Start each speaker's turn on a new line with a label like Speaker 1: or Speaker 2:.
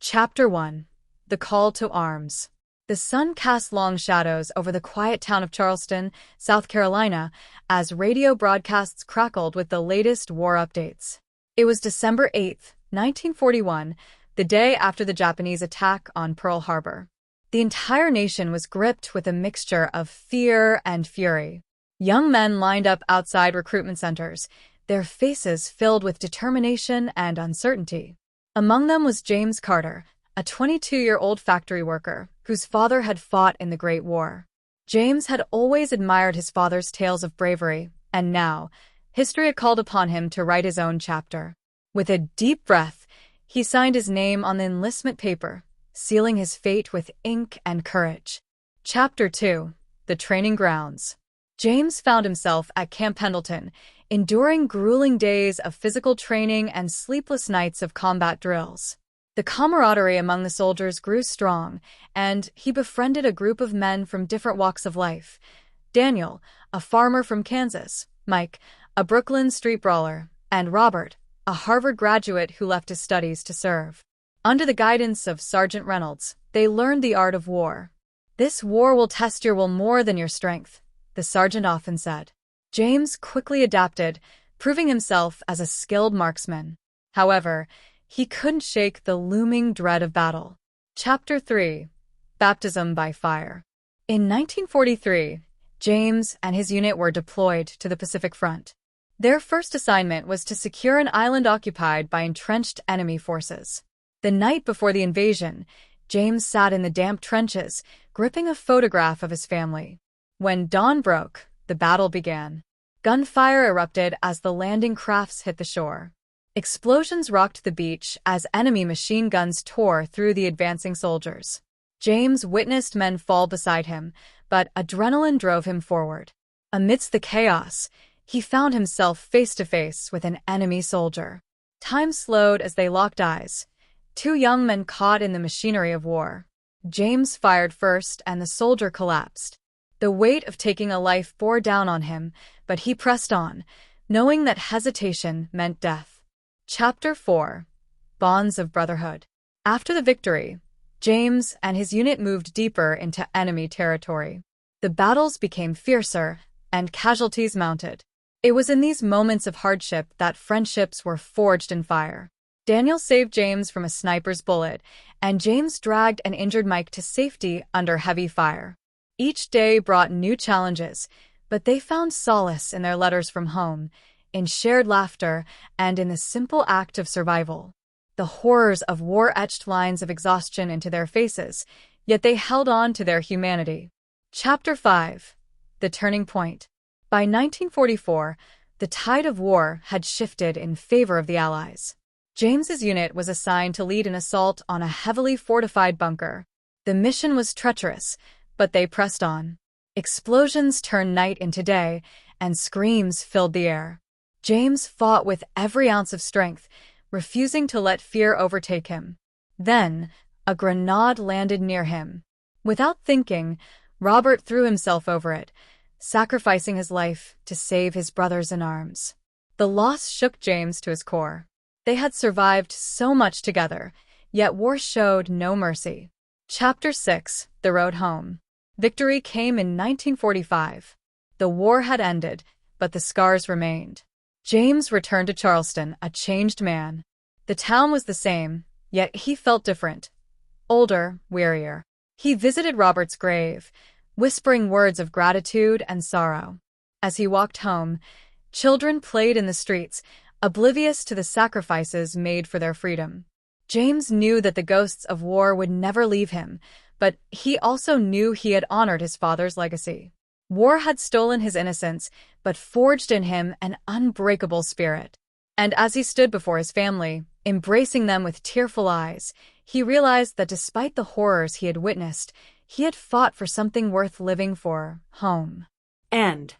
Speaker 1: Chapter 1. The Call to Arms. The sun cast long shadows over the quiet town of Charleston, South Carolina, as radio broadcasts crackled with the latest war updates. It was December 8, 1941, the day after the Japanese attack on Pearl Harbor. The entire nation was gripped with a mixture of fear and fury. Young men lined up outside recruitment centers, their faces filled with determination and uncertainty. Among them was James Carter, a 22-year-old factory worker whose father had fought in the Great War. James had always admired his father's tales of bravery, and now, history had called upon him to write his own chapter. With a deep breath, he signed his name on the enlistment paper, sealing his fate with ink and courage. Chapter 2. The Training Grounds. James found himself at Camp Pendleton, enduring grueling days of physical training and sleepless nights of combat drills. The camaraderie among the soldiers grew strong, and he befriended a group of men from different walks of life. Daniel, a farmer from Kansas, Mike, a Brooklyn street brawler, and Robert, a Harvard graduate who left his studies to serve. Under the guidance of Sergeant Reynolds, they learned the art of war. "This war will test your will more than your strength," the sergeant often said. James quickly adapted, proving himself as a skilled marksman. However, he couldn't shake the looming dread of battle. Chapter 3. Baptism by Fire. In 1943, James and his unit were deployed to the Pacific Front. Their first assignment was to secure an island occupied by entrenched enemy forces. The night before the invasion, James sat in the damp trenches, gripping a photograph of his family. When dawn broke, the battle began. Gunfire erupted as the landing crafts hit the shore. Explosions rocked the beach as enemy machine guns tore through the advancing soldiers. James witnessed men fall beside him, but adrenaline drove him forward. Amidst the chaos, he found himself face to face with an enemy soldier. Time slowed as they locked eyes. Two young men caught in the machinery of war. James fired first and the soldier collapsed. The weight of taking a life bore down on him, but he pressed on, knowing that hesitation meant death. Chapter 4. Bonds of Brotherhood. After the victory, James and his unit moved deeper into enemy territory. The battles became fiercer, and casualties mounted. It was in these moments of hardship that friendships were forged in fire. Daniel saved James from a sniper's bullet, and James dragged an injured Mike to safety under heavy fire. Each day brought new challenges, but they found solace in their letters from home, in shared laughter, and in the simple act of survival. The horrors of war etched lines of exhaustion into their faces, yet they held on to their humanity. Chapter 5. The Turning Point. By 1944, the tide of war had shifted in favor of the Allies. James's unit was assigned to lead an assault on a heavily fortified bunker. The mission was treacherous, but they pressed on. Explosions turned night into day, and screams filled the air. James fought with every ounce of strength, refusing to let fear overtake him. Then, a grenade landed near him. Without thinking, Robert threw himself over it, sacrificing his life to save his brothers in arms. The loss shook James to his core. They had survived so much together, yet war showed no mercy. Chapter 6. The Road Home. Victory came in 1945. The war had ended, but the scars remained. James returned to Charleston, a changed man. The town was the same, yet he felt different. Older, wearier. He visited Robert's grave, whispering words of gratitude and sorrow. As he walked home, children played in the streets, oblivious to the sacrifices made for their freedom. James knew that the ghosts of war would never leave him, but he also knew he had honored his father's legacy. War had stolen his innocence, but forged in him an unbreakable spirit. And as he stood before his family, embracing them with tearful eyes, he realized that despite the horrors he had witnessed, he had fought for something worth living for: home.
Speaker 2: End.